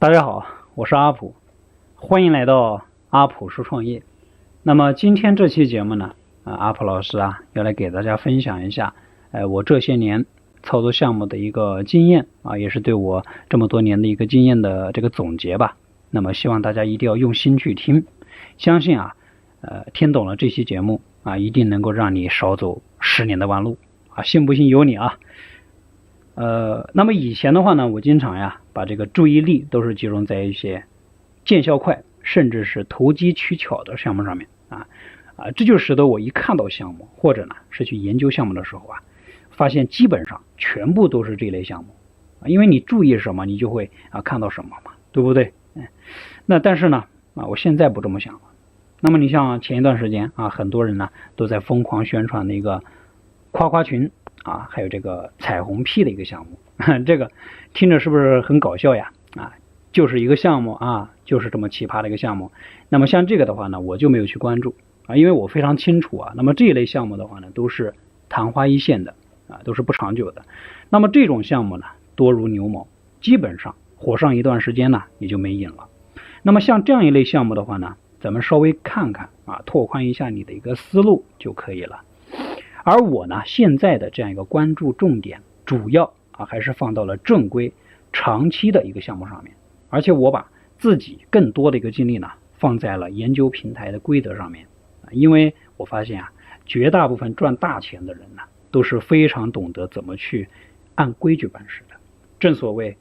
大家好，我是阿普，欢迎来到阿普说创业。那么今天这期节目呢，阿普老师要来给大家分享一下，我这些年操作项目的一个经验也是对我这么多年的一个经验的这个总结吧。那么希望大家一定要用心去听，相信听懂了这期节目一定能够让你少走10年的弯路信不信由你那么以前的话呢，我经常把这个注意力都是集中在一些见效快甚至是投机取巧的项目上面这就使得我一看到项目或者呢是去研究项目的时候发现基本上全部都是这类项目因为你注意什么你就会看到什么嘛，对不对？那但是呢我现在不这么想了。那么你像前一段时间很多人呢都在疯狂宣传那个夸夸群还有这个彩虹屁的一个项目这个听着是不是很搞笑呀？就是一个项目就是这么奇葩的一个项目。那么像这个的话呢，我就没有去关注因为我非常清楚那么这一类项目的话呢，都是昙花一现的都是不长久的。那么这种项目呢，多如牛毛，基本上火上一段时间呢，也就没影了。那么像这样一类项目的话呢，咱们稍微看看拓宽一下你的一个思路就可以了。而我呢，现在的这样一个关注重点，主要还是放到了正规长期的一个项目上面，而且我把自己更多的一个精力呢，放在了研究平台的规则上面因为我发现绝大部分赚大钱的人呢，都是非常懂得怎么去按规矩办事的。正所谓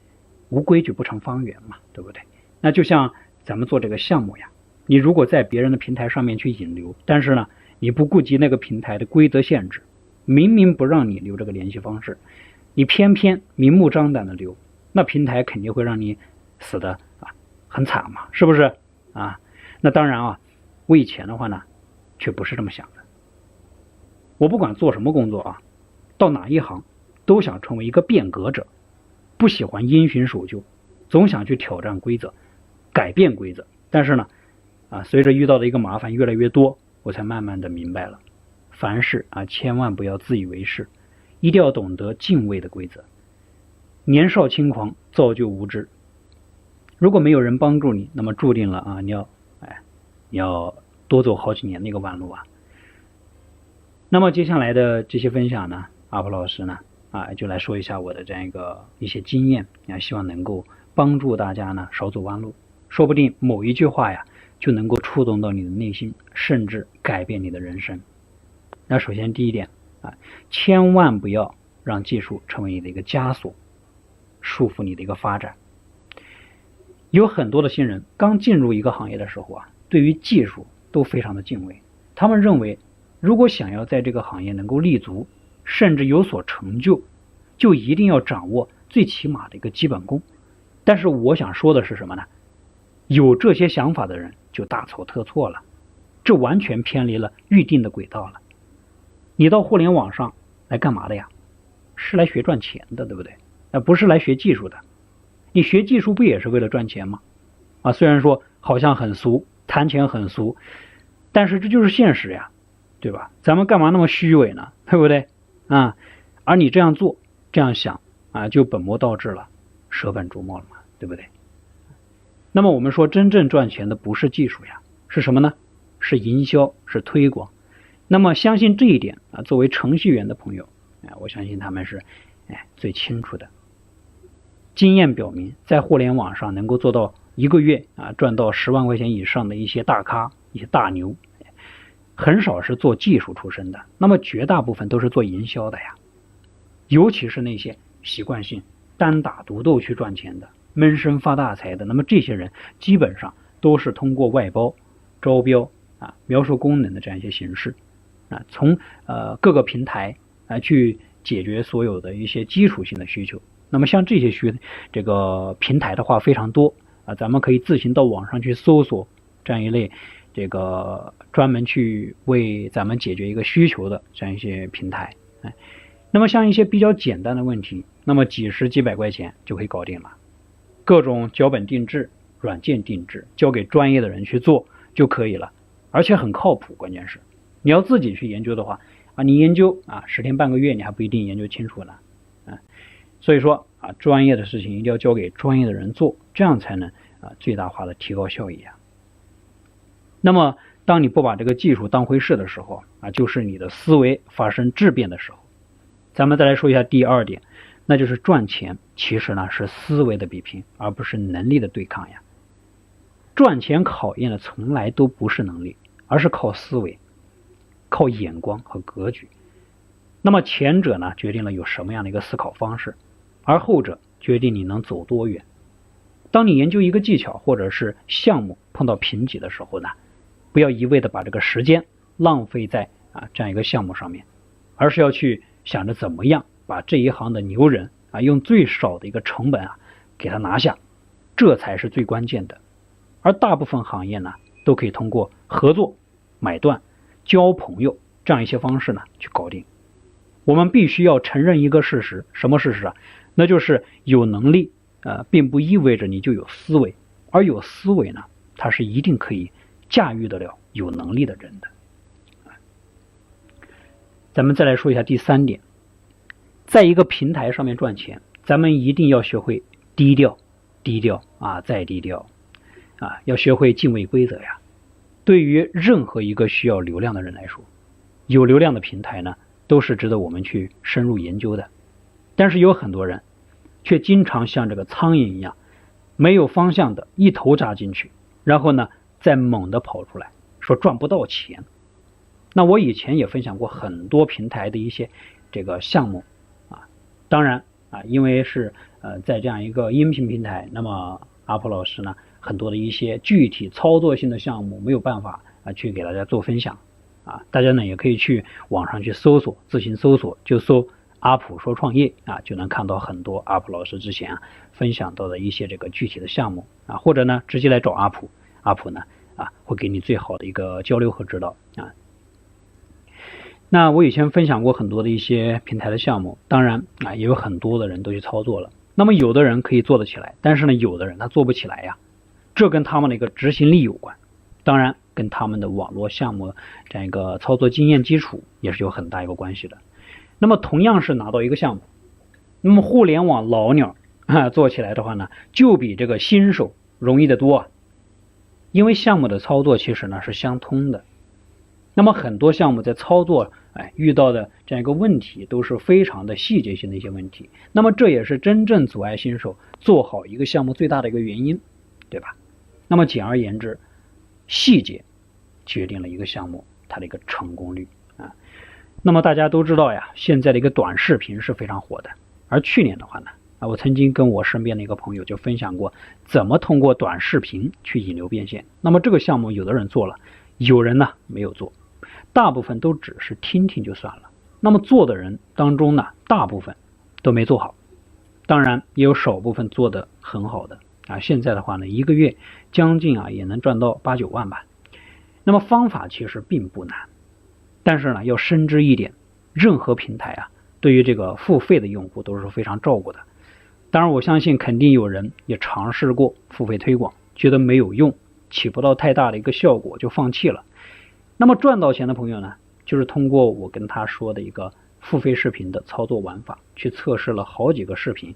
无规矩不成方圆嘛，对不对？那就像咱们做这个项目你如果在别人的平台上面去引流，但是呢你不顾及那个平台的规则限制，明明不让你留这个联系方式，你偏偏明目张胆的留，那平台肯定会让你死的很惨嘛，是不是那当然我以前的话呢却不是这么想的。我不管做什么工作到哪一行都想成为一个变革者，不喜欢因循守旧，总想去挑战规则，改变规则。但是呢随着遇到的一个麻烦越来越多，我才慢慢的明白了，凡事千万不要自以为是，一定要懂得敬畏的规则。年少轻狂造就无知，如果没有人帮助你，那么注定了你要多走好几年那个弯路那么接下来的这些分享呢，阿普老师呢就来说一下我的这样一些经验希望能够帮助大家呢少走弯路，说不定某一句话就能够触动到你的内心，甚至改变你的人生。那首先第一点千万不要让技术成为你的一个枷锁，束缚你的一个发展。有很多的新人刚进入一个行业的时候对于技术都非常的敬畏，他们认为如果想要在这个行业能够立足，甚至有所成就，就一定要掌握最起码的一个基本功。但是我想说的是什么呢？有这些想法的人就大错特错了，这完全偏离了预定的轨道了。你到互联网上来干嘛的呀？是来学赚钱的，对不对？不是来学技术的。你学技术不也是为了赚钱吗？虽然说好像很俗，谈钱很俗，但是这就是现实对吧？咱们干嘛那么虚伪呢？对不对而你这样做这样想就本末倒置了，舍本逐末了嘛，对不对？那么我们说真正赚钱的不是技术是什么呢？是营销，是推广。那么相信这一点作为程序员的朋友我相信他们是最清楚的。经验表明，在互联网上能够做到一个月赚到10万块钱以上的一些大咖，一些大牛，很少是做技术出身的，那么绝大部分都是做营销的尤其是那些习惯性单打独斗去赚钱的，闷声发大财的，那么这些人基本上都是通过外包、招标描述功能的这样一些形式从各个平台去解决所有的一些基础性的需求。那么像这些这个平台的话非常多咱们可以自行到网上去搜索这样一类这个专门去为咱们解决一个需求的这样一些平台那么像一些比较简单的问题，那么几十几百块钱就可以搞定了，各种脚本定制、软件定制交给专业的人去做就可以了，而且很靠谱。关键是你要自己去研究的话你研究10天半个月你还不一定研究清楚呢所以说专业的事情一定要交给专业的人做，这样才能最大化的提高效益啊。那么当你不把这个技术当回事的时候就是你的思维发生质变的时候。咱们再来说一下第二点，那就是赚钱其实呢是思维的比拼，而不是能力的对抗呀。赚钱考验的从来都不是能力，而是靠思维、靠眼光和格局。那么前者呢决定了有什么样的一个思考方式，而后者决定你能走多远。当你研究一个技巧或者是项目碰到瓶颈的时候呢，不要一味的把这个时间浪费在这样一个项目上面，而是要去想着怎么样把这一行的牛人用最少的一个成本给他拿下，这才是最关键的。而大部分行业呢都可以通过合作、买断、交朋友这样一些方式呢去搞定。我们必须要承认一个事实，什么事实那就是有能力并不意味着你就有思维，而有思维呢它是一定可以驾驭得了有能力的人的。咱们再来说一下第三点，在一个平台上面赚钱，咱们一定要学会低调，低调再低调要学会敬畏规则呀。对于任何一个需要流量的人来说，有流量的平台呢都是值得我们去深入研究的。但是有很多人却经常像这个苍蝇一样，没有方向的一头扎进去，然后呢再猛地跑出来说赚不到钱。那我以前也分享过很多平台的一些这个项目当然因为是在这样一个音频平台，那么阿普老师呢很多的一些具体操作性的项目没有办法去给大家做分享大家呢也可以去网上去搜索，自行搜索，就搜阿普说创业就能看到很多阿普老师之前分享到的一些这个具体的项目或者呢直接来找阿普，阿普呢会给你最好的一个交流和指导那我以前分享过很多的一些平台的项目，当然也有很多的人都去操作了。那么有的人可以做得起来，但是呢有的人他做不起来呀，这跟他们的一个执行力有关，当然跟他们的网络项目这样一个操作经验基础也是有很大一个关系的。那么同样是拿到一个项目，那么互联网老鸟做起来的话呢，就比这个新手容易得多因为项目的操作其实呢是相通的。那么很多项目在操作遇到的这样一个问题都是非常的细节性的一些问题，那么这也是真正阻碍新手做好一个项目最大的一个原因，对吧？那么简而言之，细节决定了一个项目它的一个成功率那么大家都知道呀，现在的一个短视频是非常火的，而去年的话呢我曾经跟我身边的一个朋友就分享过怎么通过短视频去引流变现。那么这个项目有的人做了，有人呢没有做，大部分都只是听听就算了。那么做的人当中呢，大部分都没做好，当然也有少部分做得很好的现在的话呢，一个月将近也能赚到8、9万吧。那么方法其实并不难，但是呢要深知一点，任何平台对于这个付费的用户都是非常照顾的。当然我相信肯定有人也尝试过付费推广，觉得没有用，起不到太大的一个效果就放弃了。那么赚到钱的朋友呢，就是通过我跟他说的一个付费视频的操作玩法，去测试了好几个视频，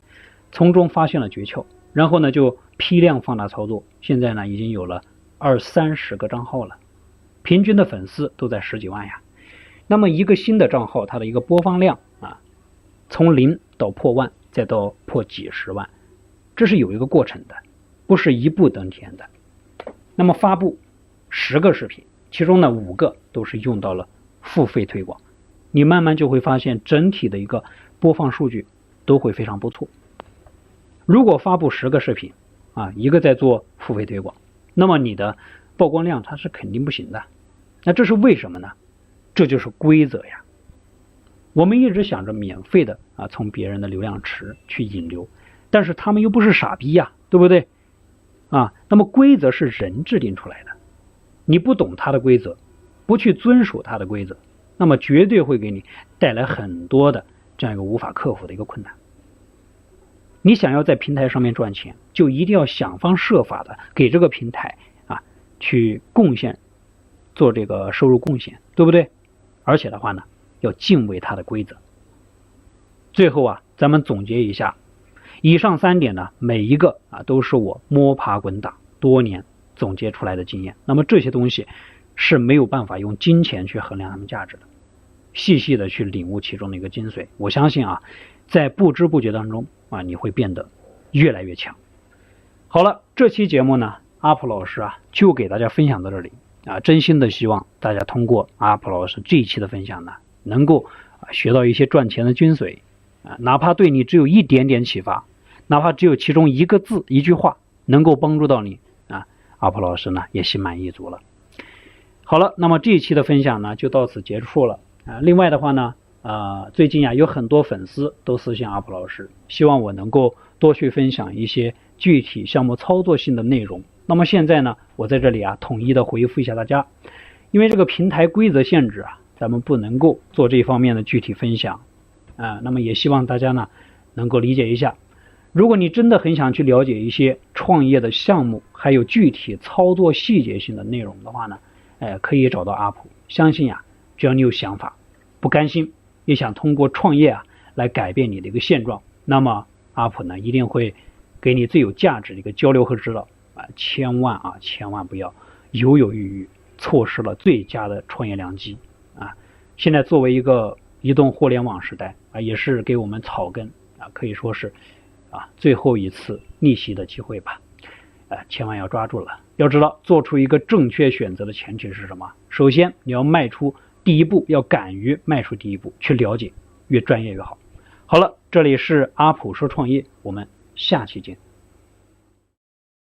从中发现了诀窍，然后呢就批量放大操作，现在呢已经有了20-30个账号了，平均的粉丝都在10几万呀。那么一个新的账号它的一个播放量从0到破万再到破几十万，这是有一个过程的，不是一步登天的。那么发布10个视频，其中呢5个都是用到了付费推广，你慢慢就会发现整体的一个播放数据都会非常不错。如果发布10个视频一个在做付费推广，那么你的曝光量它是肯定不行的。那这是为什么呢？这就是规则呀。我们一直想着免费的从别人的流量池去引流，但是他们又不是傻逼呀，对不对那么规则是人制定出来的，你不懂他的规则，不去遵守他的规则，那么绝对会给你带来很多的这样一个无法克服的一个困难。你想要在平台上面赚钱，就一定要想方设法的给这个平台去贡献，做这个收入贡献，对不对？而且的话呢，要敬畏它的规则。最后咱们总结一下，以上3点呢，每一个都是我摸爬滚打多年总结出来的经验。那么这些东西是没有办法用金钱去衡量它们价值的，细细的去领悟其中的一个精髓。我相信在不知不觉当中你会变得越来越强。好了，这期节目呢，阿普老师就给大家分享到这里真心的希望大家通过阿普老师这一期的分享呢，能够学到一些赚钱的精髓哪怕对你只有一点点启发，哪怕只有其中一个字一句话能够帮助到你阿普老师呢也心满意足了。好了，那么这一期的分享呢就到此结束了另外的话呢最近有很多粉丝都私信阿普老师，希望我能够多去分享一些具体项目操作性的内容。那么现在呢，我在这里统一的回复一下大家，因为这个平台规则限制咱们不能够做这方面的具体分享那么也希望大家呢能够理解一下。如果你真的很想去了解一些创业的项目，还有具体操作细节性的内容的话呢可以找到阿普。相信只要你有想法，不甘心，也想通过创业来改变你的一个现状，那么阿普呢一定会给你最有价值的一个交流和指导千万不要犹犹豫豫，错失了最佳的创业良机现在作为一个移动互联网时代也是给我们草根可以说是最后一次逆袭的机会吧千万要抓住了。要知道做出一个正确选择的前提是什么？首先你要迈出第一步，要敢于迈出第一步，去了解，越专业越好。好了，这里是阿普说创业，我们下期见。